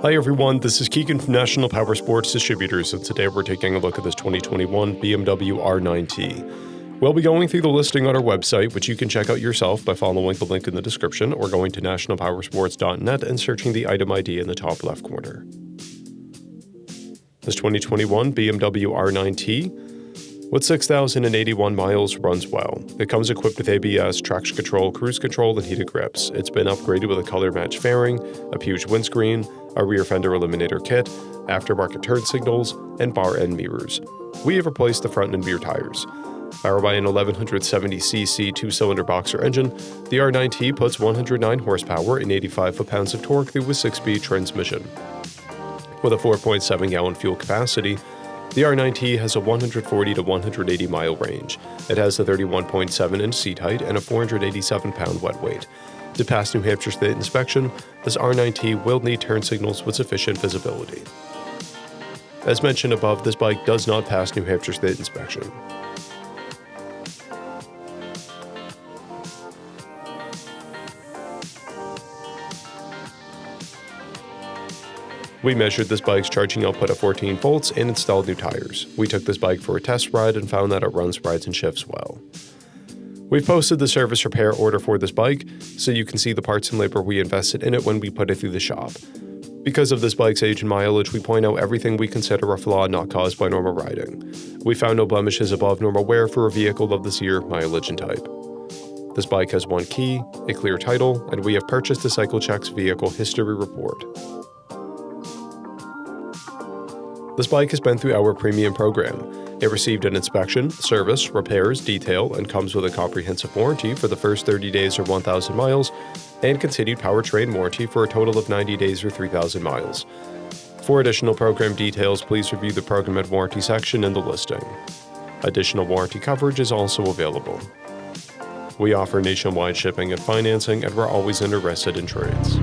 Hi everyone, this is Keegan from National Powersports Distributors, and today we're taking a look at this 2021 BMW R9T. We'll be going through the listing on our website, which you can check out yourself by following the link in the description or going to nationalpowersports.net and searching the item ID in the top left corner. This 2021 BMW R9T with 6,081 miles runs well. It comes equipped with ABS, traction control, cruise control, and heated grips. It's been upgraded with a color-matched fairing, a huge windscreen, a rear fender eliminator kit, aftermarket turn signals, and bar end mirrors. We have replaced the front and rear tires. Powered by an 1170cc two-cylinder boxer engine, the R9T puts 109 horsepower and 85 foot-pounds of torque through a 6-speed transmission. With a 4.7-gallon fuel capacity, the R9T has a 140 to 180 mile range. It has a 31.7-inch seat height and a 487-pound wet weight. To pass New Hampshire State inspection, this R9T will need turn signals with sufficient visibility. As mentioned above, this bike does not pass New Hampshire State inspection. We measured this bike's charging output at 14 volts and installed new tires. We took this bike for a test ride and found that it runs, rides, and shifts well. We've posted the service repair order for this bike, so you can see the parts and labor we invested in it when we put it through the shop. Because of this bike's age and mileage, we point out everything we consider a flaw not caused by normal riding. We found no blemishes above normal wear for a vehicle of this year, mileage, and type. This bike has one key, a clear title, and we have purchased a CycleCheck's vehicle history report. This bike has been through our premium program. It received an inspection, service, repairs, detail, and comes with a comprehensive warranty for the first 30 days or 1,000 miles, and continued powertrain warranty for a total of 90 days or 3,000 miles. For additional program details, please review the program and warranty section in the listing. Additional warranty coverage is also available. We offer nationwide shipping and financing, and we're always interested in trades.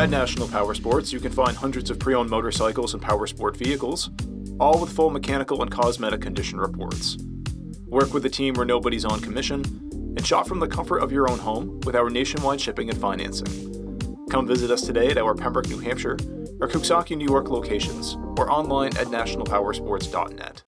At National Powersports, you can find hundreds of pre-owned motorcycles and powersport vehicles, all with full mechanical and cosmetic condition reports. Work with a team where nobody's on commission, and shop from the comfort of your own home with our nationwide shipping and financing. Come visit us today at our Pembroke, New Hampshire, or Coxsackie, New York locations, or online at nationalpowersports.net.